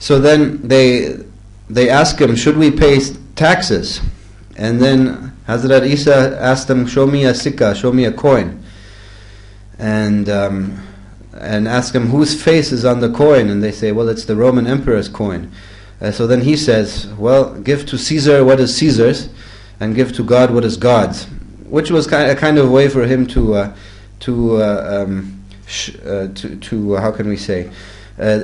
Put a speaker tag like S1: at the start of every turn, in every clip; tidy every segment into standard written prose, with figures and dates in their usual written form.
S1: So then they ask him, should we pay taxes? And then Hazrat Isa asked them, show me a sikka, show me a coin. And ask him, whose face is on the coin? And they say, well, it's the Roman Emperor's coin. So then he says, well, give to Caesar what is Caesar's, and give to God what is God's. Which was a kind of way for him to how can we say?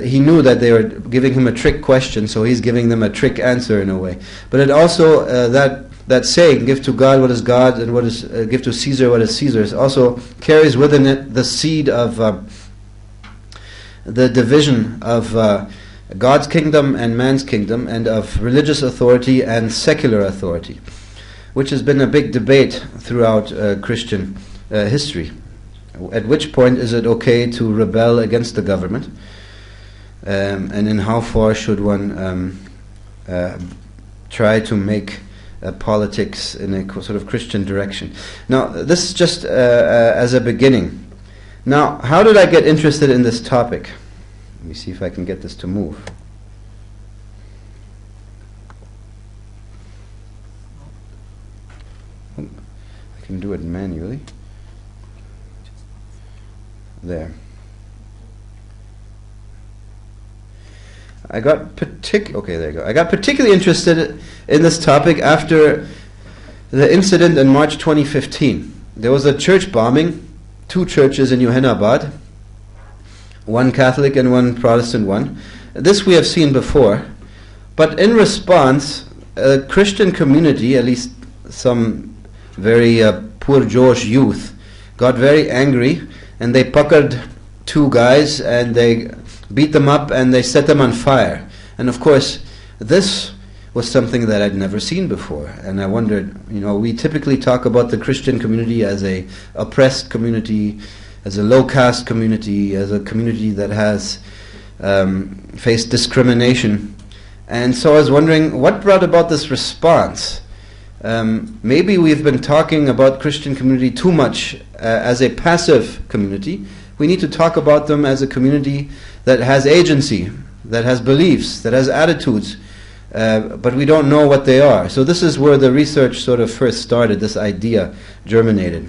S1: He knew that they were giving him a trick question, so he's giving them a trick answer in a way. But it also that saying, give to God what is God, and what is give to Caesar what is Caesar's, also carries within it the seed of the division of God's kingdom and man's kingdom, and of religious authority and secular authority, which has been a big debate throughout Christian history. At which point is it okay to rebel against the government, and in how far should one try to make politics in a sort of Christian direction. Now, this is just as a beginning. Now, how did I get interested in this topic? Let me see if I can get this to move. I can do it manually. There. Okay, there you go. I got particularly interested in this topic after the incident in March 2015. There was a church bombing, 2 churches in Johannabad, one Catholic and one Protestant one. This we have seen before, but in response, a Christian community, at least some very poor-Josh youth, got very angry, and they puckered 2 guys and they beat them up and they set them on fire. And of course, this was something that I'd never seen before. And I wondered, we typically talk about the Christian community as a oppressed community, as a low-caste community, as a community that has faced discrimination. And so I was wondering, what brought about this response? Maybe we've been talking about Christian community too much as a passive community. We need to talk about them as a community that has agency, that has beliefs, that has attitudes, but we don't know what they are. So this is where the research sort of first started, this idea germinated.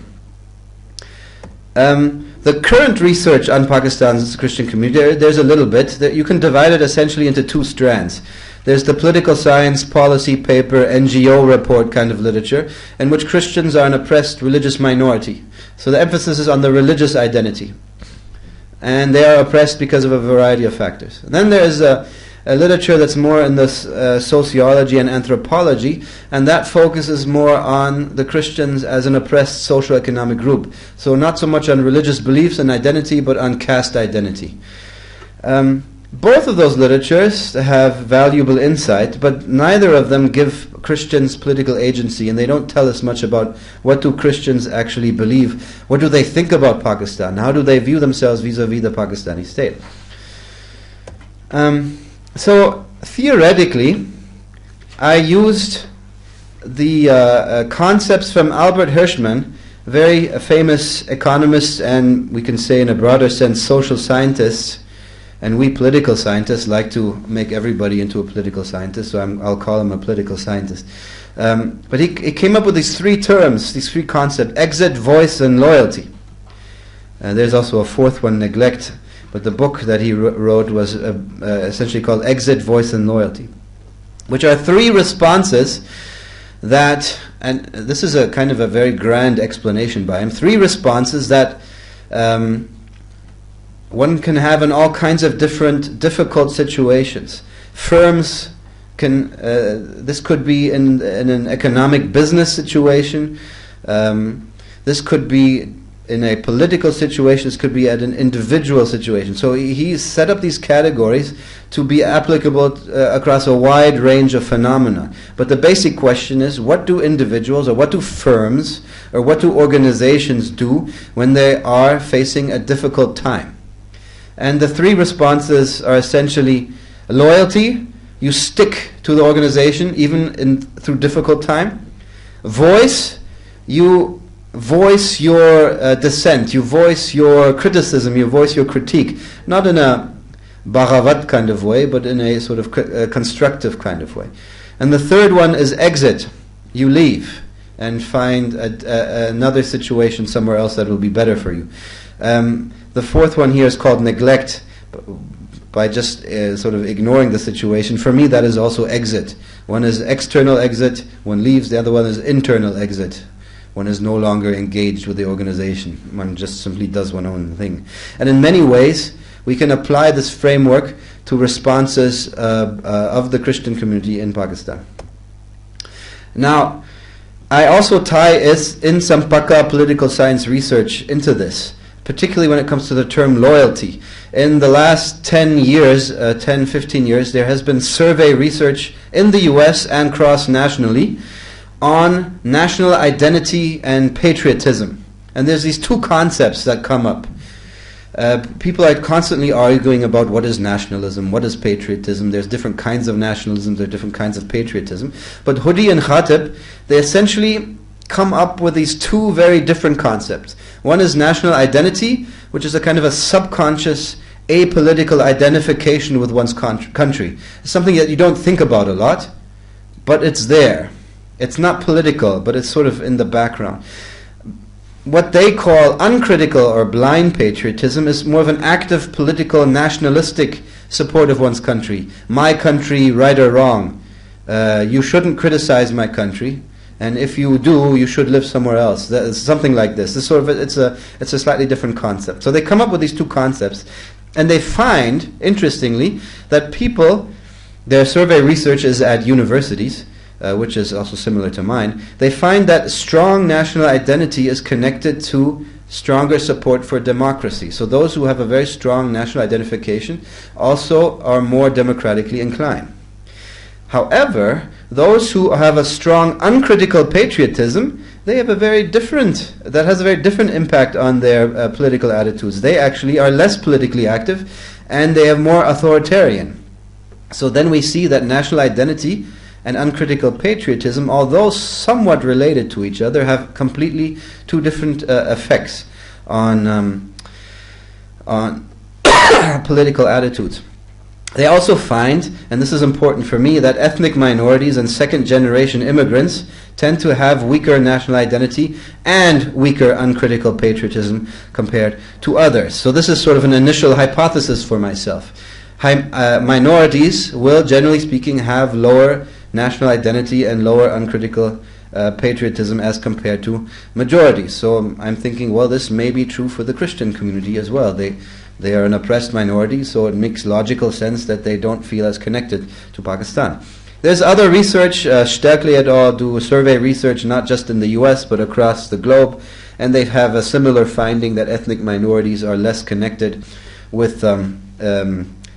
S1: The current research on Pakistan's Christian community, there's a little bit, that you can divide it essentially into 2 strands. There's the political science, policy paper, NGO report kind of literature, in which Christians are an oppressed religious minority. So the emphasis is on the religious identity. And they are oppressed because of a variety of factors. And then there is a literature that's more in this sociology and anthropology, and that focuses more on the Christians as an oppressed socio-economic group. So not so much on religious beliefs and identity, but on caste identity. Both of those literatures have valuable insight, but neither of them give Christians political agency, and they don't tell us much about what do Christians actually believe. What do they think about Pakistan? How do they view themselves vis-a-vis the Pakistani state? So theoretically, I used the concepts from Albert Hirschman, very famous economist, and we can say in a broader sense social scientist. And we political scientists like to make everybody into a political scientist, so I'll call him a political scientist. But he came up with these 3 terms, these 3 concepts: exit, voice, and loyalty. There's also a 4th one, neglect. But the book that he wrote was essentially called Exit, Voice, and Loyalty, which are 3 responses that, and this is a kind of a very grand explanation by him, 3 responses that one can have in all kinds of different difficult situations. Firms can, this could be in an economic business situation, this could be in a political situation, this could be at an individual situation. So he set up these categories to be applicable across a wide range of phenomena. But the basic question is, what do individuals or what do firms or what do organizations do when they are facing a difficult time? And the 3 responses are essentially loyalty, you stick to the organization even through difficult time. Voice, you voice your dissent, you voice your criticism, you voice your critique, not in a Bhagavat kind of way, but in a sort of constructive kind of way. And the third one is exit. You leave and find another situation somewhere else that will be better for you. The fourth one here is called neglect, by just sort of ignoring the situation. For me, that is also exit. One is external exit, one leaves. The other one is internal exit. One is no longer engaged with the organization. One just simply does one own thing. And in many ways, we can apply this framework to responses of the Christian community in Pakistan. Now, I also tie in some Pakka political science research into this, particularly when it comes to the term loyalty. In the last 10 years, 10, 15 years, there has been survey research in the US and cross-nationally on national identity and patriotism. And there's these two concepts that come up. People are constantly arguing about what is nationalism, what is patriotism. There's different kinds of nationalism, there are different kinds of patriotism. But Hudi and Khatib, they essentially come up with these two very different concepts. One is national identity, which is a kind of a subconscious, apolitical identification with one's country. It's something that you don't think about a lot, but it's there. It's not political, but it's sort of in the background. What they call uncritical or blind patriotism is more of an active political nationalistic support of one's country. My country, right or wrong. You shouldn't criticize my country, and if you do, you should live somewhere else. Something like this. This sort of it's a slightly different concept. So they come up with these two concepts, and they find, interestingly, that people, their survey research is at universities, which is also similar to mine. They find that strong national identity is connected to stronger support for democracy. So those who have a very strong national identification also are more democratically inclined. However, those who have a strong uncritical patriotism, they have that has a very different impact on their political attitudes. They actually are less politically active, and they are more authoritarian. So then we see that national identity and uncritical patriotism, although somewhat related to each other, have completely two different effects on political attitudes. They also find, and this is important for me, that ethnic minorities and second-generation immigrants tend to have weaker national identity and weaker uncritical patriotism compared to others. So this is sort of an initial hypothesis for myself. Minorities will, generally speaking, have lower national identity and lower uncritical patriotism as compared to majorities. So I'm thinking, well, this may be true for the Christian community as well. They are an oppressed minority, so it makes logical sense that they don't feel as connected to Pakistan. There's other research, Stärkli et al. Do survey research not just in the US but across the globe, and they have a similar finding that ethnic minorities are less connected with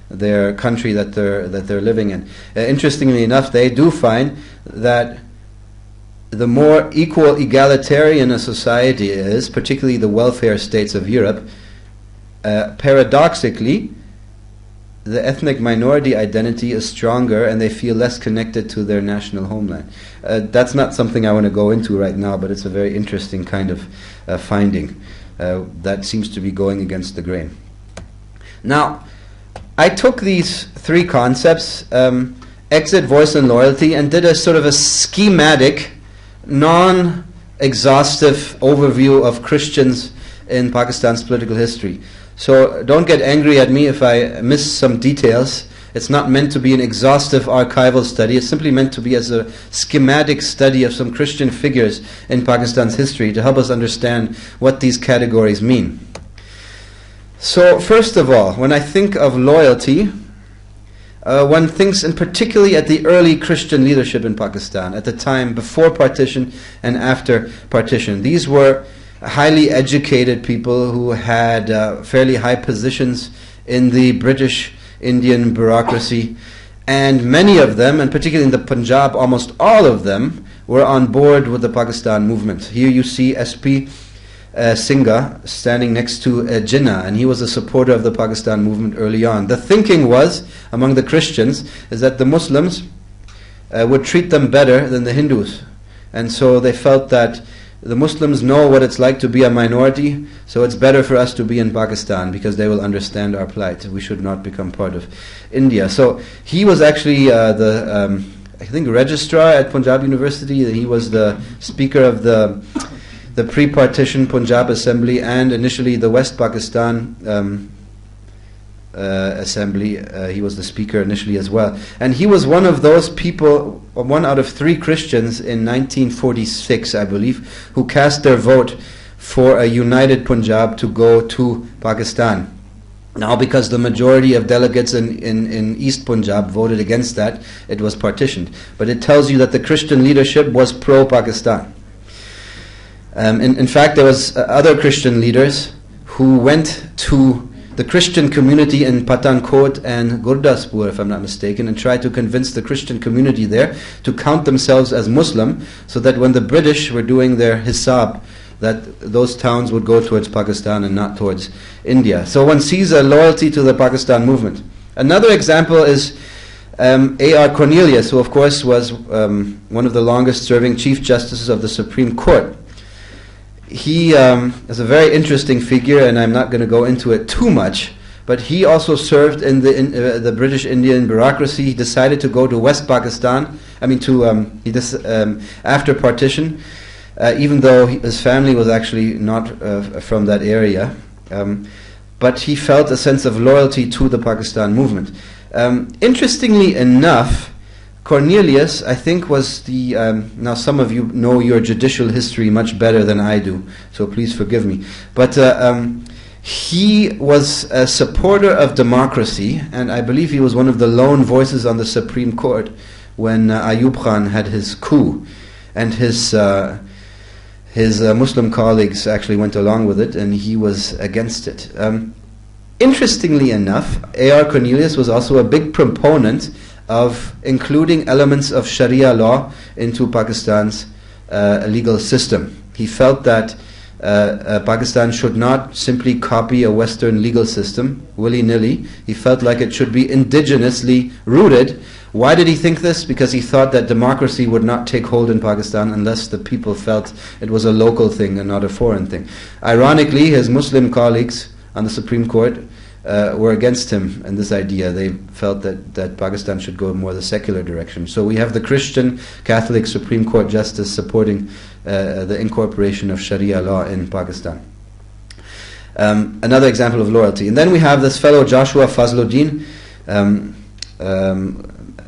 S1: their country that they're living in. Interestingly enough, they do find that the more equal, egalitarian a society is, particularly the welfare states of Europe, paradoxically, the ethnic minority identity is stronger and they feel less connected to their national homeland. That's not something I want to go into right now, but it's a very interesting kind of finding that seems to be going against the grain. Now, I took these three concepts, exit, voice, and loyalty, and did a sort of a schematic, non-exhaustive overview of Christians in Pakistan's political history. So don't get angry at me if I miss some details. It's not meant to be an exhaustive archival study. It's simply meant to be as a schematic study of some Christian figures in Pakistan's history to help us understand what these categories mean. So first of all, when I think of loyalty, one thinks in particularly at the early Christian leadership in Pakistan, at the time before partition and after partition. These were highly educated people who had fairly high positions in the British Indian bureaucracy, and many of them, and particularly in the Punjab, almost all of them, were on board with the Pakistan movement. Here you see SP Singha standing next to Jinnah, and he was a supporter of the Pakistan movement early on. The thinking was, among the Christians, is that the Muslims would treat them better than the Hindus. And so they felt that the Muslims know what it's like to be a minority, so it's better for us to be in Pakistan because they will understand our plight. We should not become part of India. So he was actually I think registrar at Punjab University. He was the speaker of the pre-partition Punjab Assembly and initially the West Pakistan Assembly. He was the speaker initially as well. And he was one of those people, one out of 3 Christians in 1946, I believe, who cast their vote for a united Punjab to go to Pakistan. Now, because the majority of delegates in East Punjab voted against that, it was partitioned. But it tells you that the Christian leadership was pro-Pakistan. In fact, there was other Christian leaders who went to the Christian community in Pathankot and Gurdaspur, if I'm not mistaken, and tried to convince the Christian community there to count themselves as Muslim, so that when the British were doing their hisab, that those towns would go towards Pakistan and not towards India. So one sees a loyalty to the Pakistan movement. Another example is A.R. Cornelius, who of course was one of the longest serving Chief Justices of the Supreme Court. He is a very interesting figure, and I'm not going to go into it too much, but he also served in the British Indian bureaucracy. He decided to go to West Pakistan, after partition, even though his family was actually not from that area. But he felt a sense of loyalty to the Pakistan movement. Interestingly enough, Cornelius, I think, was the... now some of you know your judicial history much better than I do, so please forgive me. But he was a supporter of democracy, and I believe he was one of the lone voices on the Supreme Court when Ayub Khan had his coup, and his Muslim colleagues actually went along with it, and he was against it. Interestingly enough, A.R. Cornelius was also a big proponent of including elements of Sharia law into Pakistan's legal system. He felt that Pakistan should not simply copy a Western legal system willy-nilly. He felt like it should be indigenously rooted. Why did he think this? Because he thought that democracy would not take hold in Pakistan unless the people felt it was a local thing and not a foreign thing. Ironically, his Muslim colleagues on the Supreme Court were against him and this idea. They felt that Pakistan should go more the secular direction. So we have the Christian Catholic Supreme Court justice supporting the incorporation of Sharia law in Pakistan. Another example of loyalty. And then we have this fellow Joshua Fazluddin.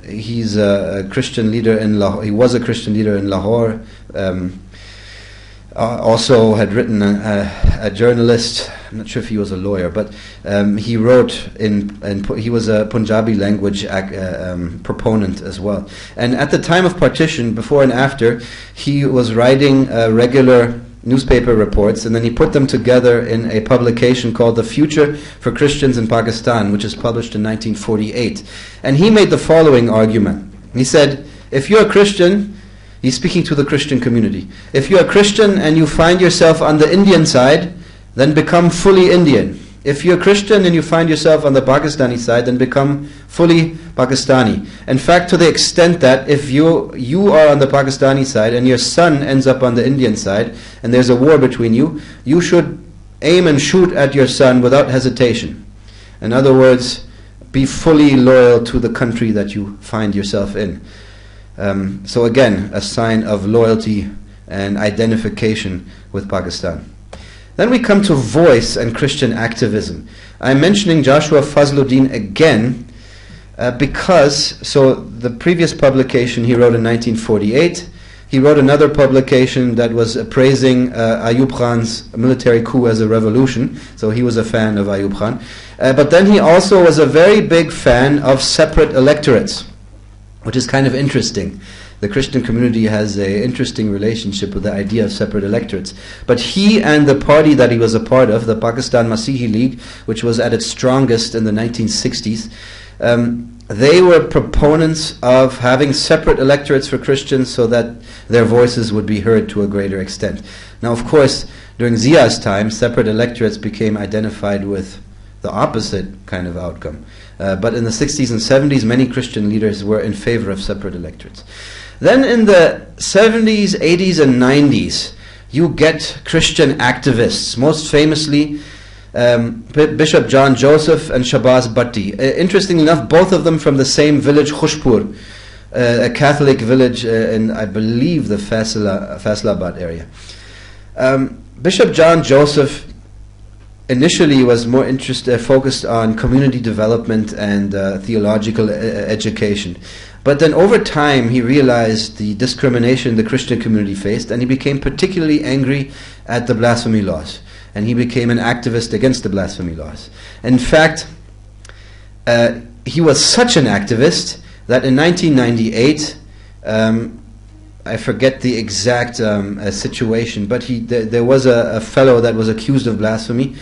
S1: He's a Christian leader in Lahore. He was a Christian leader in Lahore. Also had written a journalist. I'm not sure if he was a lawyer, but he wrote he was a Punjabi language proponent as well. And at the time of partition, before and after, he was writing regular newspaper reports, and then he put them together in a publication called The Future for Christians in Pakistan, which is published in 1948. And he made the following argument. He said, if you're a Christian, he's speaking to the Christian community, if you're a Christian and you find yourself on the Indian side, then become fully Indian. If you're a Christian and you find yourself on the Pakistani side, then become fully Pakistani. In fact, to the extent that if you are on the Pakistani side and your son ends up on the Indian side, and there's a war between you, you should aim and shoot at your son without hesitation. In other words, be fully loyal to the country that you find yourself in. So again, a sign of loyalty and identification with Pakistan. Then we come to voice and Christian activism. I'm mentioning Joshua Fazluddin again because, so the previous publication he wrote in 1948, he wrote another publication that was praising Ayub Khan's military coup as a revolution, so he was a fan of Ayub Khan. But then he also was a very big fan of separate electorates, which is kind of interesting. The Christian community has an interesting relationship with the idea of separate electorates. But he and the party that he was a part of, the Pakistan Masihi League, which was at its strongest in the 1960s, they were proponents of having separate electorates for Christians so that their voices would be heard to a greater extent. Now, of course, during Zia's time, separate electorates became identified with the opposite kind of outcome. But in the 60s and 70s, many Christian leaders were in favor of separate electorates. Then in the 70s, 80s, and 90s, you get Christian activists, most famously Bishop John Joseph and Shabazz Bhatti. Interestingly enough, both of them from the same village, Khushpur, a Catholic village in, I believe, the Faisalabad area. Bishop John Joseph initially was more focused on community development and theological education. But then over time he realized the discrimination the Christian community faced, and he became particularly angry at the blasphemy laws. And he became an activist against the blasphemy laws. In fact, he was such an activist that in 1998, I forget the exact situation, but there was a fellow that was accused of blasphemy.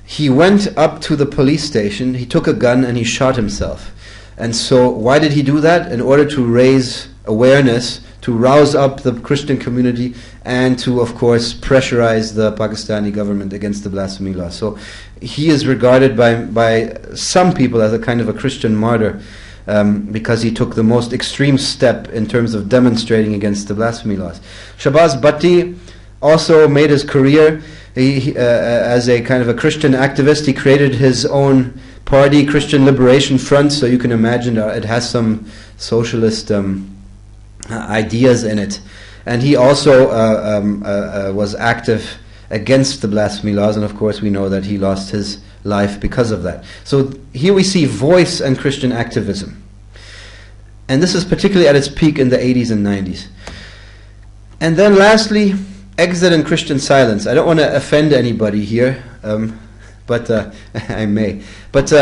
S1: He went up to the police station, he took a gun and he shot himself. And so why did he do that? In order to raise awareness, to rouse up the Christian community, and to, of course, pressurize the Pakistani government against the blasphemy law. So he is regarded by some people as a kind of a Christian martyr, because he took the most extreme step in terms of demonstrating against the blasphemy laws. Shabazz Bhatti also made his career as a kind of a Christian activist. He created his own party, Christian Liberation Front, so you can imagine it has some socialist ideas in it. And he also was active against the blasphemy laws, and of course we know that he lost his life because of that. So here we see voice and Christian activism. And this is particularly at its peak in the 80s and 90s. And then lastly, exit and Christian silence. I don't want to offend anybody here, but I may. But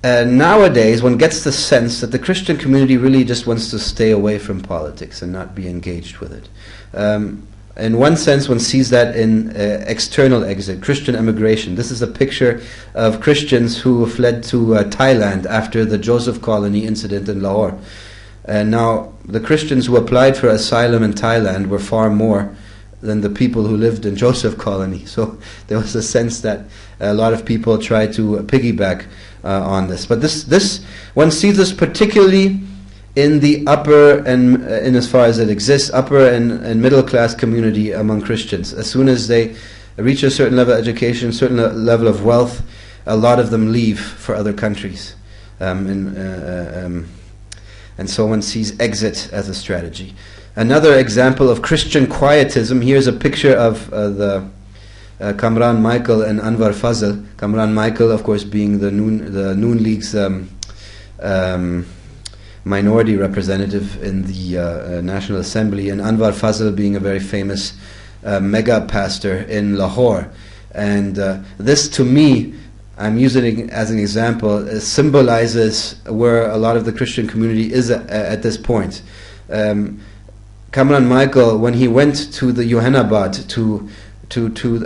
S1: nowadays one gets the sense that the Christian community really just wants to stay away from politics and not be engaged with it. In one sense, one sees that in external exit, Christian emigration. This is a picture of Christians who fled to Thailand after the Joseph Colony incident in Lahore. And now, the Christians who applied for asylum in Thailand were far more than the people who lived in Joseph Colony. So there was a sense that a lot of people tried to piggyback on this. But this one sees this particularly in the upper and in as far as it exists, upper and middle class community among Christians. As soon as they reach a certain level of education, certain level of wealth, a lot of them leave for other countries, and so one sees exit as a strategy. Another example of Christian quietism. Here's a picture of the Kamran Michael and Anwar Fazl. Kamran Michael, of course, being the Noon League's minority representative in the National Assembly, and Anwar Fazl being a very famous mega pastor in Lahore. And this, to me, I'm using it as an example, symbolizes where a lot of the Christian community is at this point. Kamran Michael, when he went to the Johannabad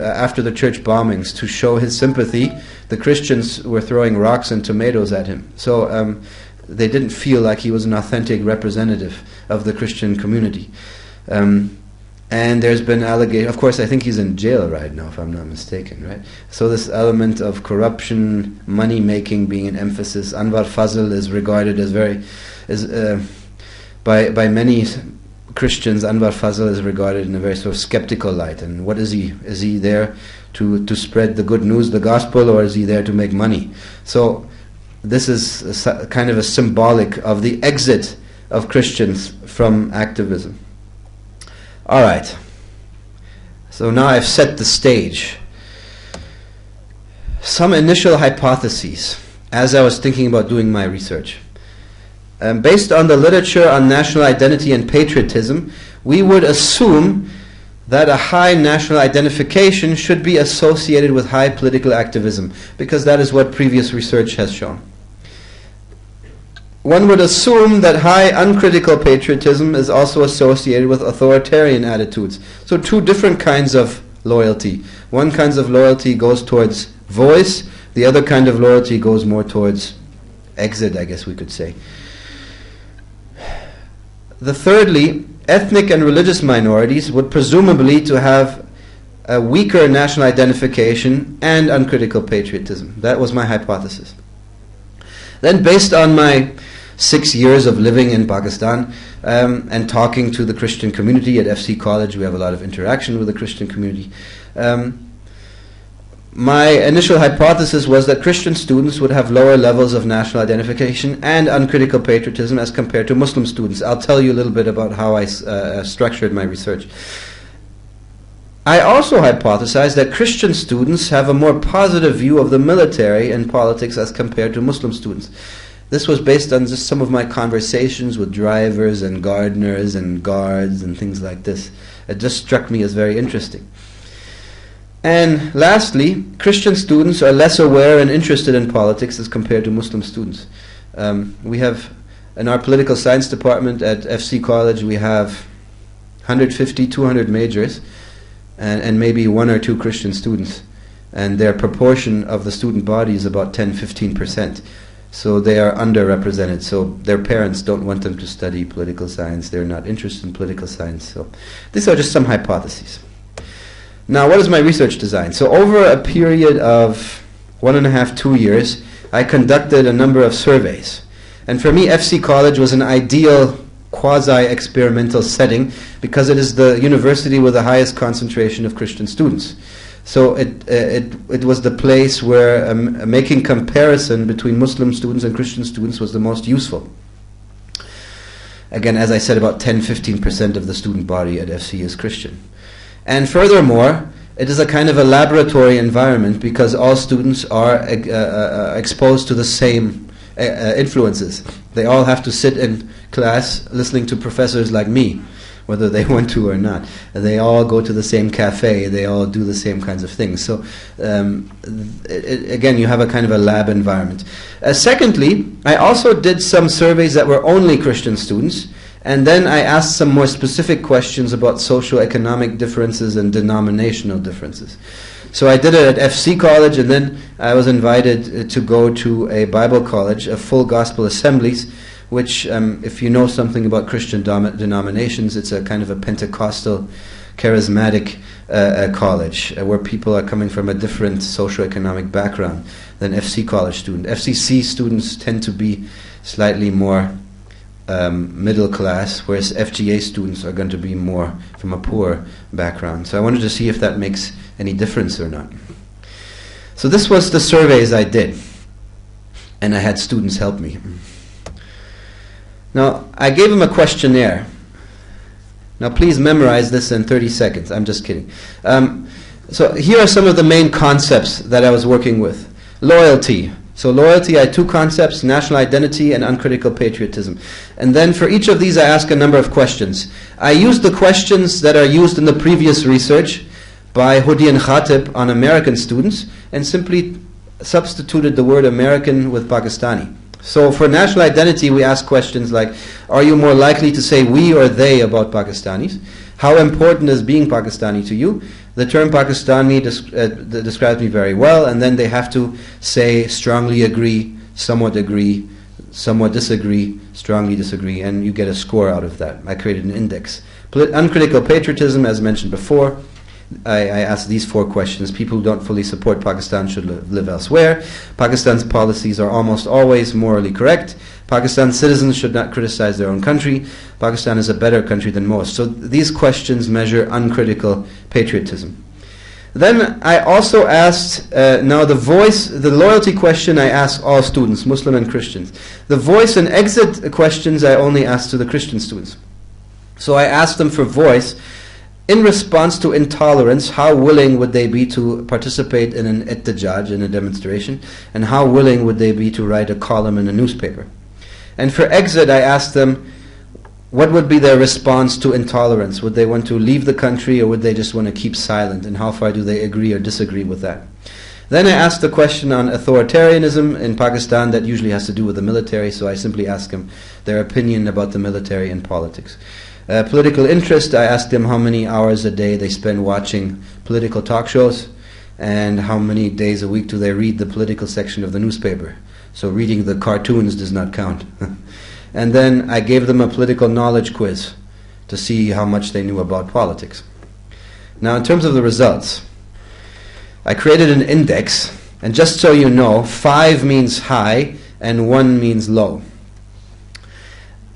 S1: after the church bombings to show his sympathy, the Christians were throwing rocks and tomatoes at him. So they didn't feel like he was an authentic representative of the Christian community. And there's been allegation, of course I think he's in jail right now if I'm not mistaken, right? So this element of corruption, money making being an emphasis. Anwar Fazl is regarded as by many Christians, Anwar Fazl is regarded in a very sort of skeptical light. And what is he? Is he there to spread the good news, the gospel, or is he there to make money? So this is kind of a symbolic of the exit of Christians from activism. All right. So now I've set the stage. Some initial hypotheses as I was thinking about doing my research. Based on the literature on national identity and patriotism, we would assume that a high national identification should be associated with high political activism, because that is what previous research has shown. One would assume that high uncritical patriotism is also associated with authoritarian attitudes. So two different kinds of loyalty. One kind of loyalty goes towards voice, the other kind of loyalty goes more towards exit, I guess we could say. Thirdly, ethnic and religious minorities would presumably to have a weaker national identification and uncritical patriotism. That was my hypothesis. Then, based on my 6 years of living in Pakistan and talking to the Christian community at FC College. We have a lot of interaction with the Christian community. My initial hypothesis was that Christian students would have lower levels of national identification and uncritical patriotism as compared to Muslim students. I'll tell you a little bit about how I structured my research. I also hypothesized that Christian students have a more positive view of the military and politics as compared to Muslim students. This was based on just some of my conversations with drivers and gardeners and guards and things like this. It just struck me as very interesting. And lastly, Christian students are less aware and interested in politics as compared to Muslim students. We have, in our political science department at FC College, we have 150, 200 majors and maybe 1 or 2 Christian students. And their proportion of the student body is about 10-15%. So they are underrepresented. So their parents don't want them to study political science. They're not interested in political science. So these are just some hypotheses. Now, what is my research design? So over a period of 1.5, 2 years, I conducted a number of surveys. And for me, FC College was an ideal quasi-experimental setting because it is the university with the highest concentration of Christian students. So it was the place where making comparison between Muslim students and Christian students was the most useful. Again, as I said, about 10-15% of the student body at FC is Christian. And furthermore, it is a kind of a laboratory environment because all students are exposed to the same influences. They all have to sit in class listening to professors like me, whether they want to or not. They all go to the same cafe. They all do the same kinds of things. So again, you have a kind of a lab environment. Secondly, I also did some surveys that were only Christian students. And then I asked some more specific questions about socio-economic differences and denominational differences. So I did it at FC College, and then I was invited to go to a Bible college, a full gospel assemblies, which, if you know something about Christian denominations, it's a kind of a Pentecostal, charismatic college, where people are coming from a different socio-economic background than FC College students. FCC students tend to be slightly more middle class, whereas FGA students are going to be more from a poor background. So I wanted to see if that makes any difference or not. So this was the surveys I did, and I had students help me. Now, I gave them a questionnaire. Now please memorize this in 30 seconds. I'm just kidding. So here are some of the main concepts that I was working with. Loyalty. So loyalty, I had 2 concepts, national identity and uncritical patriotism. And then for each of these I ask a number of questions. I used the questions that are used in the previous research by Hudi and Khatib on American students and simply substituted the word American with Pakistani. So for national identity we ask questions like, are you more likely to say we or they about Pakistanis? How important is being Pakistani to you? The term Pakistani describes me very well, and then they have to say strongly agree, somewhat disagree, strongly disagree, and you get a score out of that. I created an index. Uncritical patriotism, as mentioned before, I asked these 4 questions. People who don't fully support Pakistan should live elsewhere. Pakistan's policies are almost always morally correct. Pakistan's citizens should not criticize their own country. Pakistan is a better country than most. So these questions measure uncritical patriotism. Then I also asked, now the loyalty question I asked all students, Muslim and Christians. The voice and exit questions I only asked to the Christian students. So I asked them for voice. In response to intolerance, how willing would they be to participate in an ihtijaj, in a demonstration, and how willing would they be to write a column in a newspaper? And for exit, I asked them, what would be their response to intolerance? Would they want to leave the country, or would they just want to keep silent? And how far do they agree or disagree with that? Then I asked a question on authoritarianism in Pakistan that usually has to do with the military, so I simply asked them their opinion about the military and politics. Political interest, I asked them how many hours a day they spend watching political talk shows, and how many days a week do they read the political section of the newspaper. So reading the cartoons does not count. And then I gave them a political knowledge quiz to see how much they knew about politics. Now in terms of the results, I created an index, and just so you know, 5 means high and 1 means low.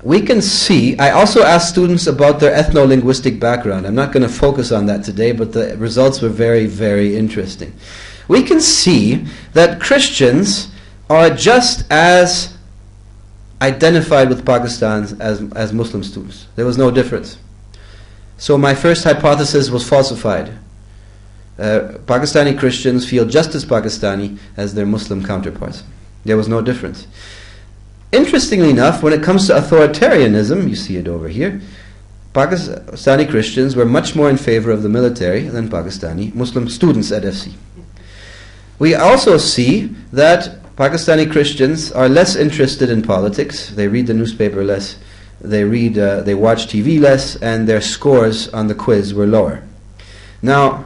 S1: we can see, I also asked students about their ethno-linguistic background. I'm not going to focus on that today, but the results were very, very interesting. We can see that Christians are just as identified with Pakistan as Muslim students. There was no difference. So my first hypothesis was falsified. Pakistani Christians feel just as Pakistani as their Muslim counterparts. There was no difference. Interestingly enough, when it comes to authoritarianism, you see it over here, Pakistani Christians were much more in favor of the military than Pakistani Muslim students at FC. We also see that Pakistani Christians are less interested in politics. They read the newspaper less, they watch TV less, and their scores on the quiz were lower. Now,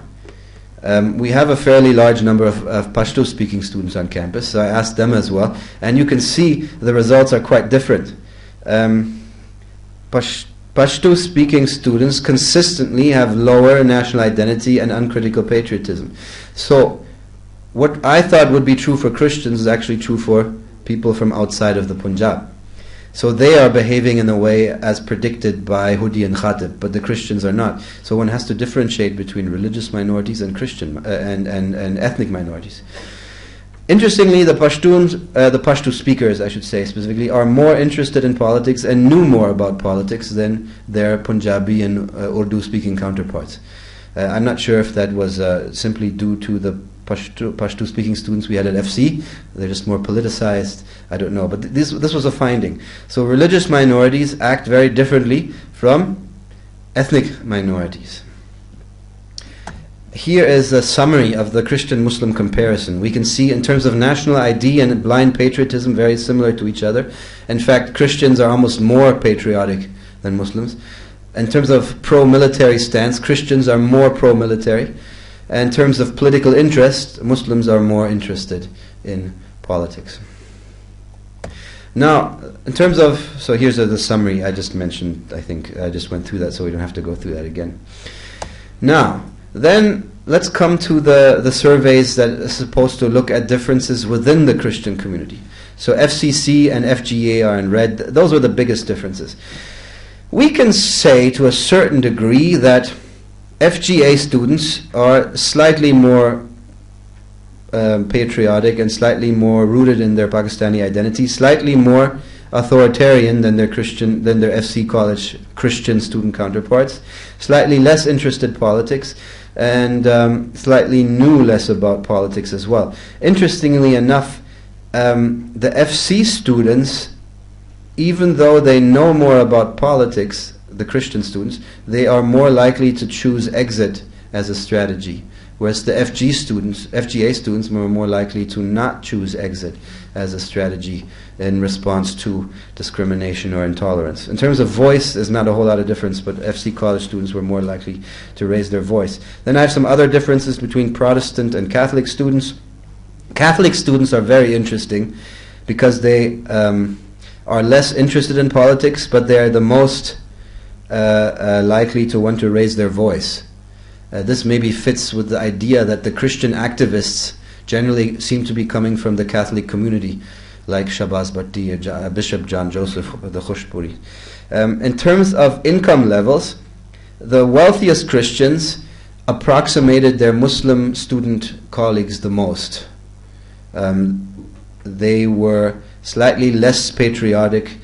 S1: we have a fairly large number of Pashto-speaking students on campus, so I asked them as well, and you can see the results are quite different. Pashto-speaking students consistently have lower national identity and uncritical patriotism. So, what I thought would be true for Christians is actually true for people from outside of the Punjab. So they are behaving in a way as predicted by Hudi and Khatib, but the Christians are not. So one has to differentiate between religious minorities and Christian and ethnic minorities. Interestingly, the Pashto speakers, I should say specifically, are more interested in politics and knew more about politics than their Punjabi and Urdu-speaking counterparts. I'm not sure if that was simply due to the Pashto-speaking students we had at FC. They're just more politicized. I don't know, but this was a finding. So religious minorities act very differently from ethnic minorities. Here is a summary of the Christian-Muslim comparison. We can see in terms of national ID and blind patriotism very similar to each other. In fact, Christians are almost more patriotic than Muslims. In terms of pro-military stance, Christians are more pro-military. In terms of political interest, Muslims are more interested in politics. Now, in terms of, so here's the summary I just mentioned. I think I just went through that, so we don't have to go through that again. Now, then let's come to the surveys that are supposed to look at differences within the Christian community. So FCC and FGA are in red. Those are the biggest differences. We can say to a certain degree that FGA students are slightly more patriotic and slightly more rooted in their Pakistani identity, slightly more authoritarian than their FC College Christian student counterparts, slightly less interested in politics, and slightly knew less about politics as well. Interestingly enough, the FC students, even though they know more about politics, the Christian students, they are more likely to choose exit as a strategy, whereas the FGA students were more likely to not choose exit as a strategy in response to discrimination or intolerance. In terms of voice, there's not a whole lot of difference, but FC college students were more likely to raise their voice. Then I have some other differences between Protestant and Catholic students. Catholic students are very interesting because they are less interested in politics, but they are the most likely to want to raise their voice. This maybe fits with the idea that the Christian activists generally seem to be coming from the Catholic community, like Shabazz Bhatti, Bishop John Joseph, the Khushpuri. In terms of income levels, the wealthiest Christians approximated their Muslim student colleagues the most. They were slightly less patriotic,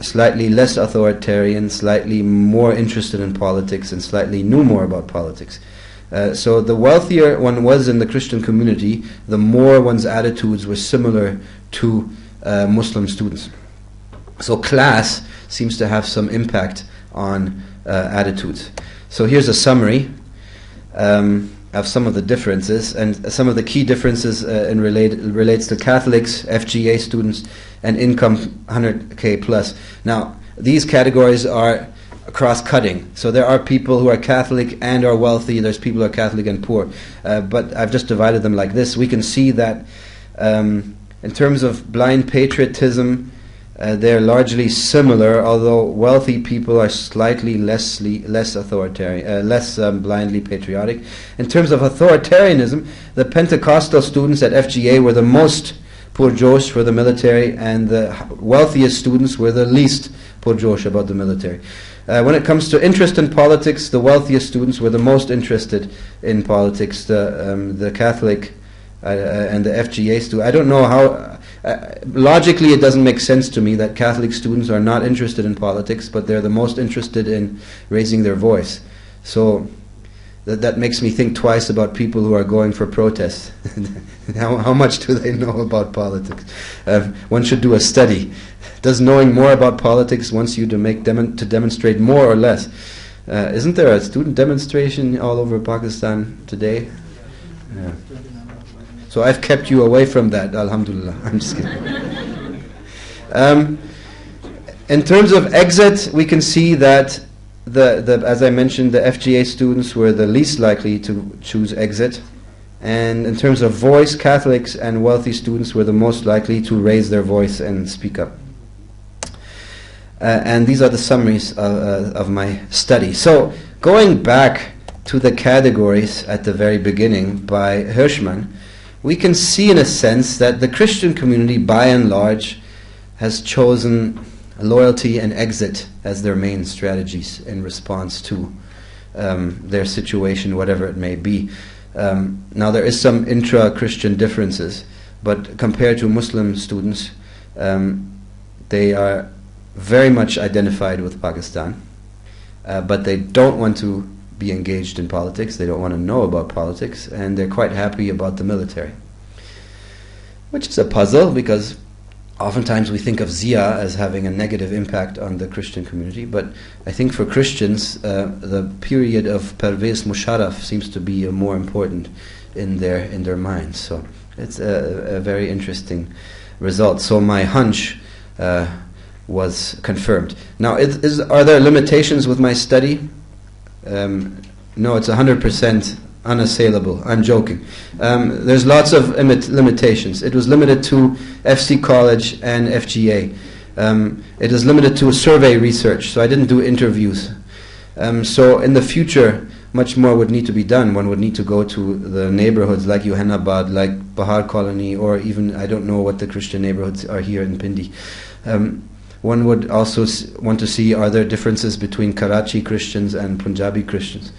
S1: slightly less authoritarian, slightly more interested in politics, and slightly knew more about politics. So the wealthier one was in the Christian community, the more one's attitudes were similar to Muslim students. So class seems to have some impact on attitudes. So here's a summary of some of the differences, and some of the key differences relates to Catholics, FGA students, and income 100K plus. Now, these categories are cross-cutting. So there are people who are Catholic and are wealthy, there's people who are Catholic and poor. But I've just divided them like this. We can see that in terms of blind patriotism, they're largely similar, although wealthy people are slightly less authoritarian, less blindly patriotic. In terms of authoritarianism, the Pentecostal students at FGA were the most purjosh for the military, and the wealthiest students were the least purjosh about the military. When it comes to interest in politics, the wealthiest students were the most interested in politics. The Catholic and the FGA students. I don't know how. Logically, it doesn't make sense to me that Catholic students are not interested in politics, but they're the most interested in raising their voice. So that makes me think twice about people who are going for protests. How much do they know about politics? One should do a study. Does knowing more about politics wants you to demonstrate more or less? Isn't there a student demonstration all over Pakistan today? Yeah. So I've kept you away from that, alhamdulillah. I'm just kidding. In terms of exit, we can see that as I mentioned, the FGA students were the least likely to choose exit. And in terms of voice, Catholics and wealthy students were the most likely to raise their voice and speak up. And these are the summaries of my study. So going back to the categories at the very beginning by Hirschman, we can see in a sense that the Christian community by and large has chosen loyalty and exit as their main strategies in response to their situation, whatever it may be. Now there is some intra-Christian differences, but compared to Muslim students, they are very much identified with Pakistan, but they don't want to be engaged in politics, they don't want to know about politics, and they're quite happy about the military. Which is a puzzle, because oftentimes we think of Zia as having a negative impact on the Christian community, but I think for Christians, the period of Pervez Musharraf seems to be more important in their minds. So it's a very interesting result. So my hunch was confirmed. Now, are there limitations with my study? No, it's 100% unassailable. I'm joking. There's lots of limitations. It was limited to FC College and FGA. It is limited to survey research, so I didn't do interviews. So in the future, much more would need to be done. One would need to go to the neighborhoods like Yohanabad, like Bahar Colony, or even, I don't know what the Christian neighborhoods are here in Pindi. One would also want to see, are there differences between Karachi Christians and Punjabi Christians?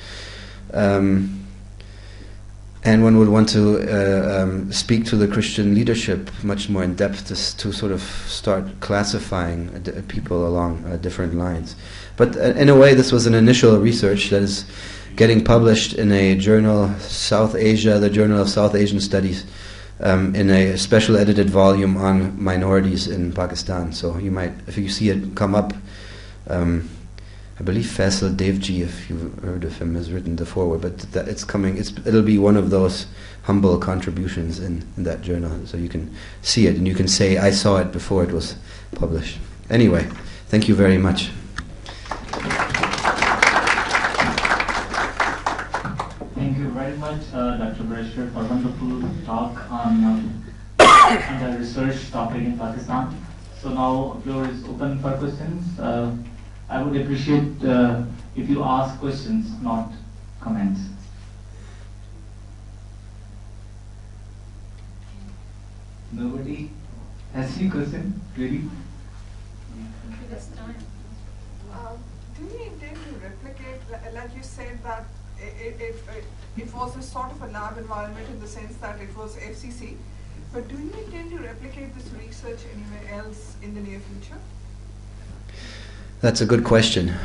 S1: And one would want to speak to the Christian leadership much more in depth to sort of start classifying people along different lines. But in a way, this was an initial research that is getting published in a journal, South Asia, the Journal of South Asian Studies, in a special edited volume on minorities in Pakistan. So you might, if you see it come up, I believe Faisal Devji, if you've heard of him, has written the foreword, but it's coming. It'll be one of those humble contributions in that journal, so you can see it and you can say, I saw it before it was published. Anyway, thank you very much.
S2: Thank you very much, Dr. Brasher, for a wonderful talk on the research topic in Pakistan. So now the floor is open for questions. I would appreciate if you ask questions, not comments. Nobody has any question, really?
S3: This time.
S4: Do you intend to replicate, like you said, that it was a sort of a lab environment in the sense that it was FCC, but do you intend to replicate this research anywhere else in the near future?
S1: That's a good question.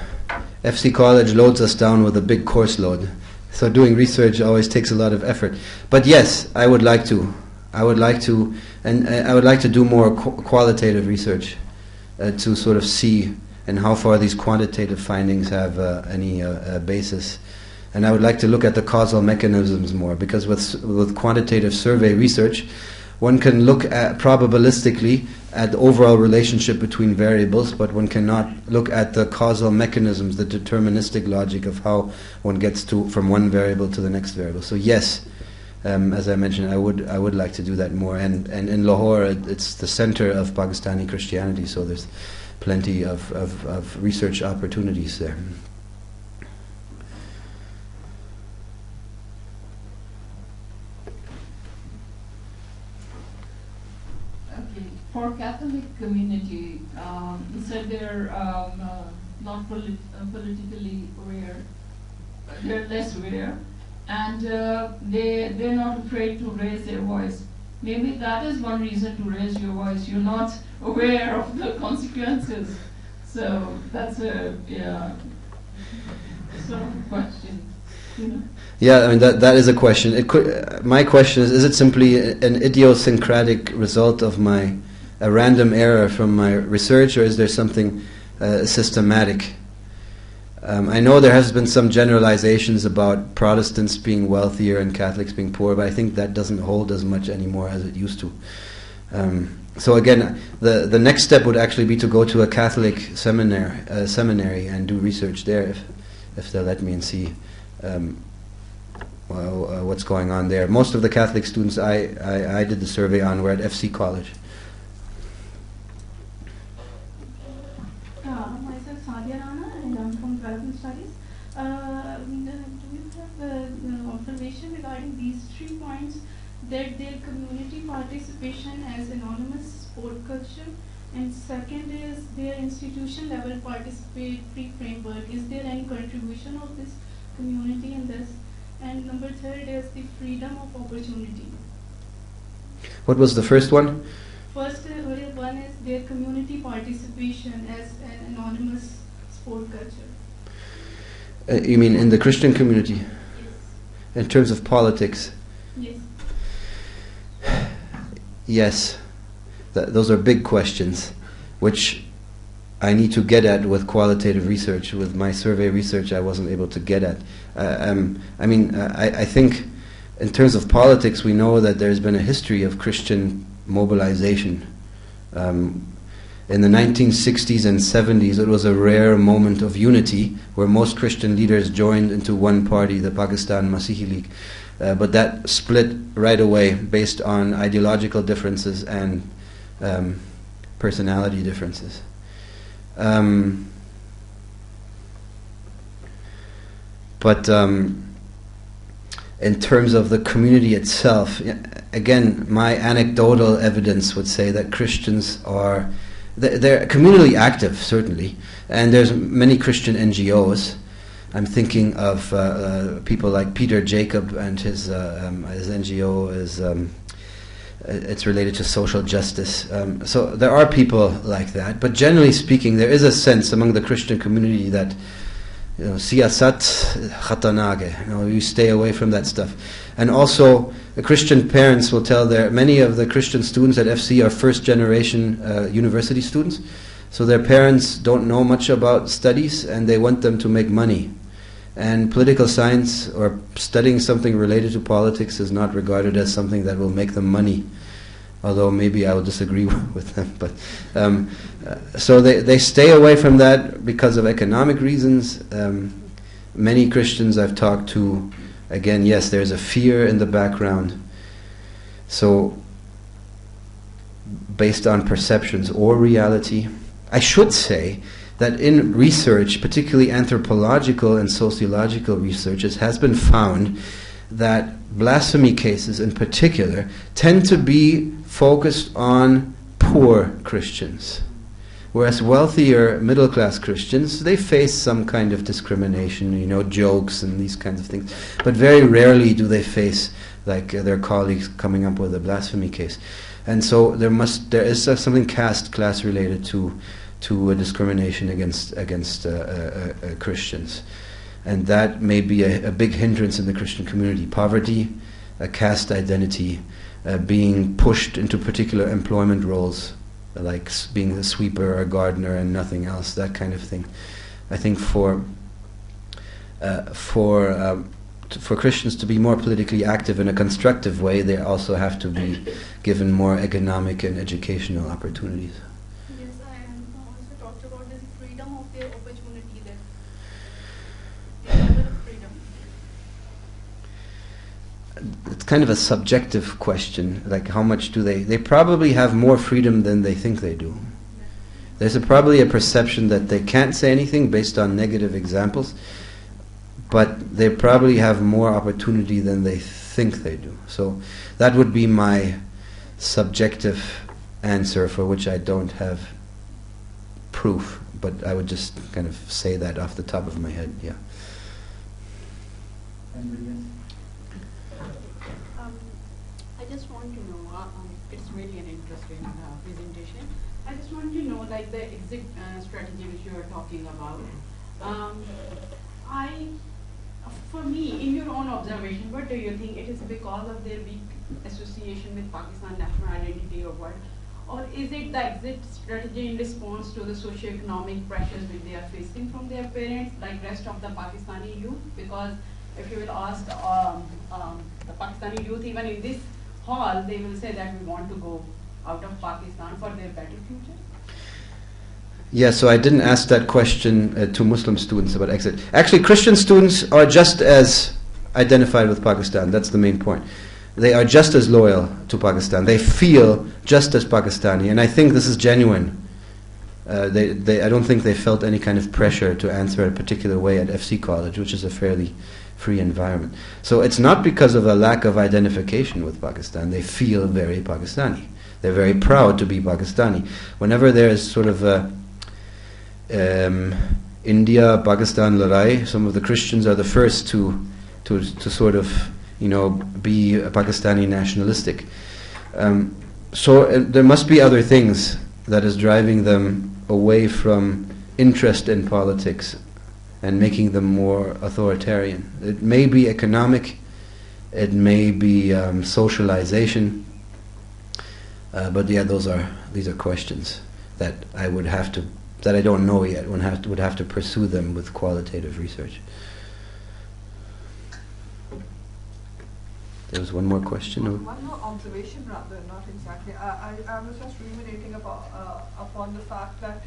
S1: FC College loads us down with a big course load, so doing research always takes a lot of effort. But yes, I would like to. I would like to do more qualitative research to sort of see and how far these quantitative findings have any basis. And I would like to look at the causal mechanisms more, because with quantitative survey research, one can look at probabilistically at the overall relationship between variables, but one cannot look at the causal mechanisms, the deterministic logic of how one gets from one variable to the next variable. So yes, as I mentioned, I would like to do that more. And in Lahore, it's the center of Pakistani Christianity, so there's plenty of research opportunities there.
S5: Catholic community, you said they're not politically aware, they're less aware, and they're not afraid to raise their voice. Maybe that is one reason to raise your voice. You're not aware of the consequences. So that's a sort of a question. You know?
S1: Yeah, I mean that is a question. It could. My question is it simply an idiosyncratic result of a random error from my research, or is there something systematic? I know there has been some generalizations about Protestants being wealthier and Catholics being poor, but I think that doesn't hold as much anymore as it used to. So again, the next step would actually be to go to a Catholic seminary and do research there, if they'll let me, and see what's going on there. Most of the Catholic students I did the survey on were at FC College.
S6: Myself Sadia Rana, and I'm from Development Studies. Do you have observation regarding these 3 points, that their community participation as anonymous sport culture, and second is their institution level participatory framework? Is there any contribution of this community in this? And number 3rd is the freedom of opportunity.
S1: What was the first one?
S6: First one is their community participation as an anonymous sport culture.
S1: You mean in the Christian community?
S6: Yes.
S1: In terms of politics?
S6: Yes.
S1: Yes. Those are big questions, which I need to get at with qualitative research. With my survey research, I wasn't able to get at. I think in terms of politics, we know that there's been a history of Christian mobilization. In the 1960s and 70s, it was a rare moment of unity where most Christian leaders joined into one party, the Pakistan Masihi League. But that split right away based on ideological differences and personality differences. But in terms of the community itself, again, my anecdotal evidence would say that Christians are they're communally active, certainly, and there's many Christian NGOs. I'm thinking of people like Peter Jacob and his NGO is it's related to social justice. So there are people like that, but generally speaking, there is a sense among the Christian community that siyasat khatanage, you stay away from that stuff. And also, the Christian parents will tell many of the Christian students at FC are first generation university students, so their parents don't know much about studies and they want them to make money. And political science or studying something related to politics is not regarded as something that will make them money, although maybe I will disagree with them. But so they stay away from that because of economic reasons. Many Christians I've talked to, again, yes, there's a fear in the background. So based on perceptions or reality, I should say that in research, particularly anthropological and sociological research, it has been found that blasphemy cases in particular tend to be focused on poor Christians. Whereas wealthier middle-class Christians, they face some kind of discrimination, jokes and these kinds of things. But very rarely do they face their colleagues coming up with a blasphemy case. And so there is something class related to discrimination against Christians, and that may be a big hindrance in the Christian community. Poverty, a caste identity, being pushed into particular employment roles, like being a sweeper or a gardener and nothing else, that kind of thing. I think for Christians to be more politically active in a constructive way, they also have to be given more economic and educational opportunities. It's kind of a subjective question, like how much do they probably have more freedom than they think they do. There's probably a perception that they can't say anything based on negative examples, but they probably have more opportunity than they think they do. So that would be my subjective answer for which I don't have proof, but I would just kind of say that off the top of my head. Yeah.
S2: Anybody else?
S7: I just want to know, it's really an interesting presentation. I just want to know, like the exit strategy which you are talking about. For me, in your own observation, what do you think? It is because of their weak association with Pakistan national identity or what? Or is it the exit strategy in response to the socio-economic pressures which they are facing from their parents, like rest of the Pakistani youth? Because if you will ask the Pakistani youth, even in this hall, they will say that we want to go out of Pakistan for their better future.
S1: Yeah, so I didn't ask that question to Muslim students about exit. Actually, Christian students are just as identified with Pakistan. That's the main point. They are just as loyal to Pakistan. They feel just as Pakistani, and I think this is genuine. I don't think they felt any kind of pressure to answer a particular way at FC College, which is a fairly free environment. So it's not because of a lack of identification with Pakistan. They feel very Pakistani. They're very proud to be Pakistani. Whenever there is sort of a India-Pakistan larai, some of the Christians are the first to sort of, be Pakistani nationalistic. So there must be other things that is driving them away from interest in politics and making them more authoritarian. It may be economic, it may be socialization, but yeah, these are questions that I would have to, that I don't know yet. Would have to pursue them with qualitative research. There was one more question.
S4: One more observation, rather, not exactly. I was just ruminating upon the fact that,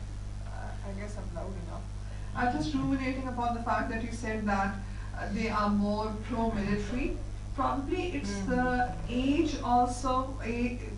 S4: I guess I'm loud enough. I was just ruminating upon the fact that you said that they are more pro-military. Probably it's the age also,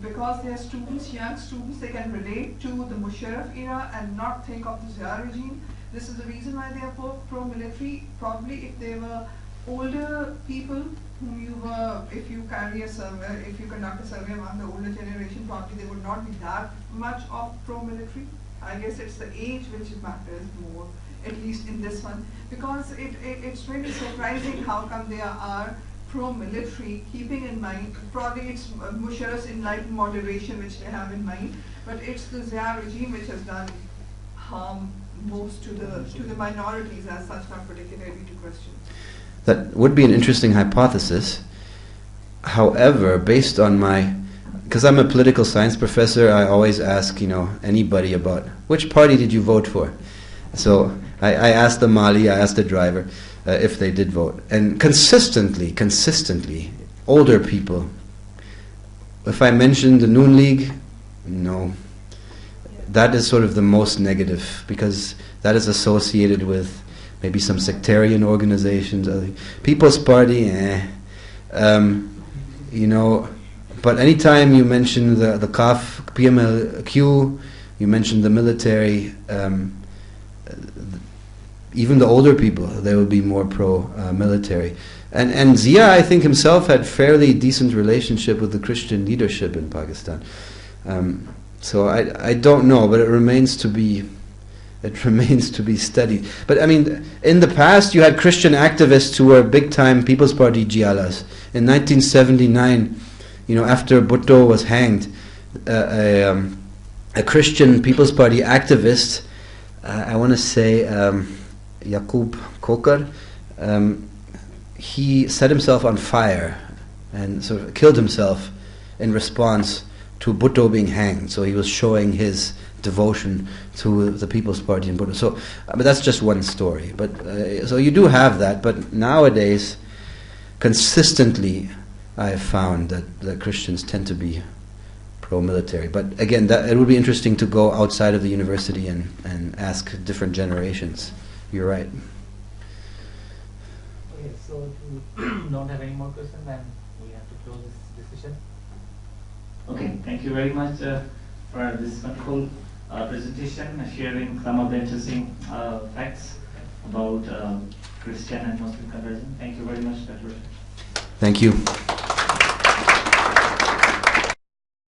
S4: because they are students, young students, they can relate to the Musharraf era and not think of the Zia regime. This is the reason why they are pro-military. Probably if they were older people whom if you carry a survey, if you conduct a survey among the older generation, probably they would not be that much of pro-military. I guess it's the age which matters more, at least in this one, because it's really surprising how come they are pro-military, keeping in mind, probably it's Musharraf's enlightened moderation which they have in mind, but it's the Zia regime which has done harm most to the minorities as such, not particularly to Christians.
S1: That would be an interesting hypothesis. However, based on because I'm a political science professor, I always ask, anybody about which party did you vote for. So I asked the Mali, I asked the driver if they did vote, and consistently, older people. If I mentioned the Noon League, no, that is sort of the most negative because that is associated with maybe some sectarian organizations, People's Party, But anytime you mention the CAF, PMLQ, you mention the military, even the older people, they will be more pro-military. And Zia, I think himself had fairly decent relationship with the Christian leadership in Pakistan. So I don't know, but it remains to be studied. But I mean, in the past, you had Christian activists who were big-time People's Party Jialas. In 1979, after Bhutto was hanged, a Christian People's Party activist, I want to say Yaqub Kokar, he set himself on fire and sort of killed himself in response to Bhutto being hanged. So he was showing his devotion to the People's Party in Bhutto. So, but that's just one story. But so you do have that. But nowadays, consistently, I have found that Christians tend to be pro-military. But again, it would be interesting to go outside of the university and ask different generations. You're right.
S2: Okay, so if you don't have any more questions, then we have to close this discussion. Okay, thank you very much for this wonderful presentation, sharing some of the interesting facts about Christian and Muslim conversion. Thank you very much, Dr. Brasher.
S1: Thank you.